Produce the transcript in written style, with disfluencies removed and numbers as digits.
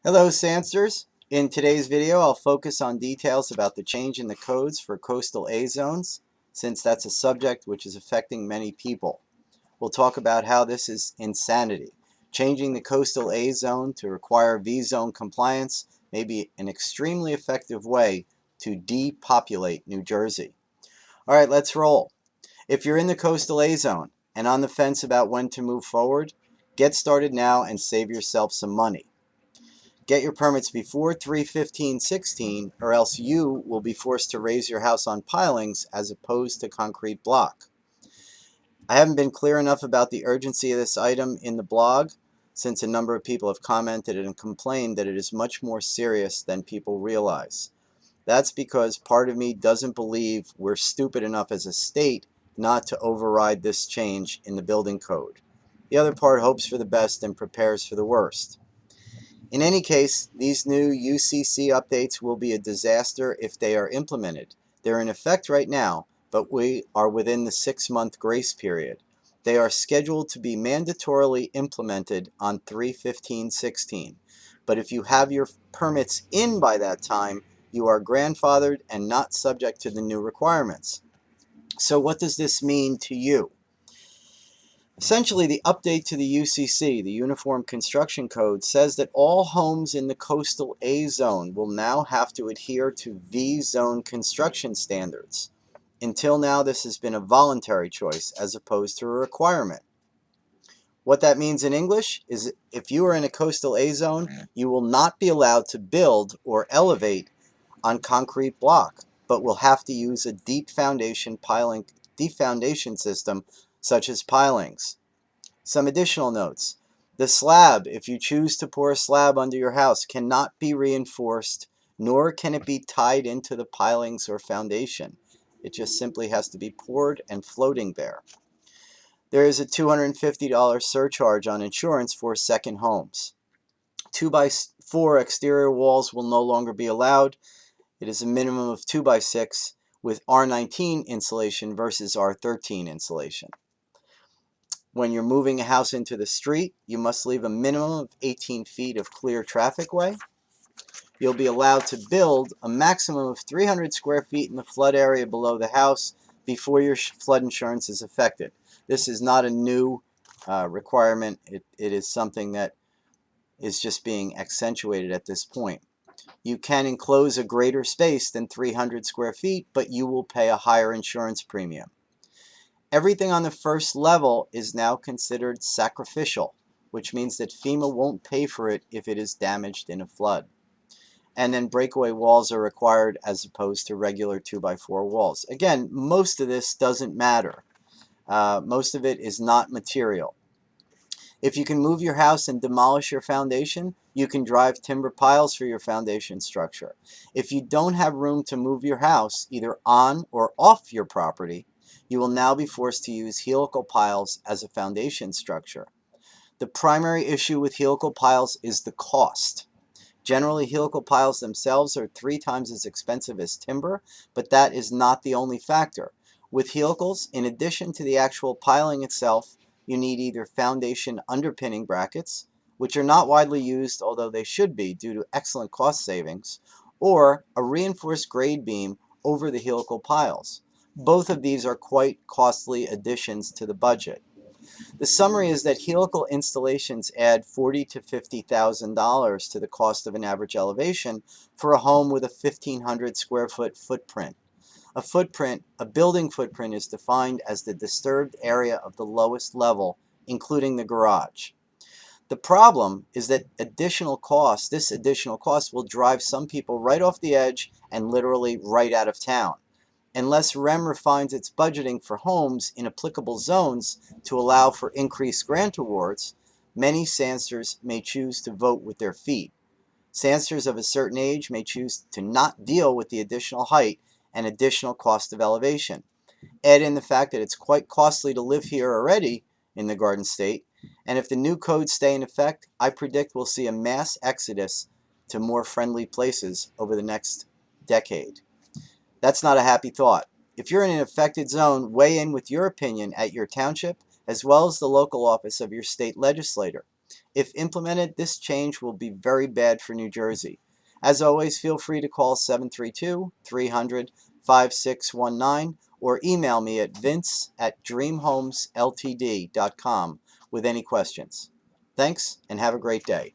Hello, Sandsters. In today's video, I'll focus on details about the change in the codes for coastal A zones, since that's a subject which is affecting many people. We'll talk about how this is insanity. Changing the coastal A zone to require V zone compliance may be an extremely effective way to depopulate New Jersey. All right, let's roll. If you're in the coastal A zone and on the fence about when to move forward, get started now and save yourself some money. Get your permits before 3/15/16 or else you will be forced to raise your house on pilings as opposed to concrete block. I haven't been clear enough about the urgency of this item in the blog since a number of people have commented and complained that it is much more serious than people realize. That's because part of me doesn't believe we're stupid enough as a state not to override this change in the building code. The other part hopes for the best and prepares for the worst. In any case, these new UCC updates will be a disaster if they are implemented. They're in effect right now, but we are within the 6-month grace period. They are scheduled to be mandatorily implemented on 3/15/16. But if you have your permits in by that time, you are grandfathered and not subject to the new requirements. So what does this mean to you? Essentially, the update to the UCC, the Uniform Construction Code, says that all homes in the coastal A zone will now have to adhere to V zone construction standards. Until now, this has been a voluntary choice as opposed to a requirement. What that means in English is if you are in a coastal A zone, you will not be allowed to build or elevate on concrete block, but will have to use a deep foundation system such as pilings. Some additional notes. The slab, if you choose to pour a slab under your house, cannot be reinforced, nor can it be tied into the pilings or foundation. It just simply has to be poured and floating there. There is a $250 surcharge on insurance for second homes. 2x4 exterior walls will no longer be allowed. It is a minimum of 2x6 with R19 insulation versus R13 insulation. When you're moving a house into the street, you must leave a minimum of 18 feet of clear traffic way. You'll be allowed to build a maximum of 300 square feet in the flood area below the house before your flood insurance is affected. This is not a new requirement. It is something that is just being accentuated at this point. You can enclose a greater space than 300 square feet, but you will pay a higher insurance premium. Everything on the first level is now considered sacrificial, which means that FEMA won't pay for it if it is damaged in a flood. And then breakaway walls are required as opposed to regular 2x4 walls. Again, most of this doesn't matter. Most of it is not material. If you can move your house and demolish your foundation, you can drive timber piles for your foundation structure. If you don't have room to move your house, either on or off your property, you will now be forced to use helical piles as a foundation structure. The primary issue with helical piles is the cost. Generally, helical piles themselves are 3 times as expensive as timber, but that is not the only factor. With helicals, in addition to the actual piling itself, you need either foundation underpinning brackets, which are not widely used, although they should be due to excellent cost savings, or a reinforced grade beam over the helical piles. Both of these are quite costly additions to the budget. The summary is that helical installations add $40,000 to $50,000 to the cost of an average elevation for a home with a 1,500 square foot footprint. A building footprint is defined as the disturbed area of the lowest level, including the garage. The problem is that this additional cost will drive some people right off the edge and literally right out of town. Unless REM refines its budgeting for homes in applicable zones to allow for increased grant awards, many Sandsters may choose to vote with their feet. Sandsters of a certain age may choose to not deal with the additional height and additional cost of elevation. Add in the fact that it's quite costly to live here already in the Garden State, and if the new codes stay in effect, I predict we'll see a mass exodus to more friendly places over the next decade. That's not a happy thought. If you're in an affected zone, weigh in with your opinion at your township as well as the local office of your state legislator. If implemented, this change will be very bad for New Jersey. As always, feel free to call 732-300-5619 or email me at vince@dreamhomesltd.com with any questions. Thanks, and have a great day.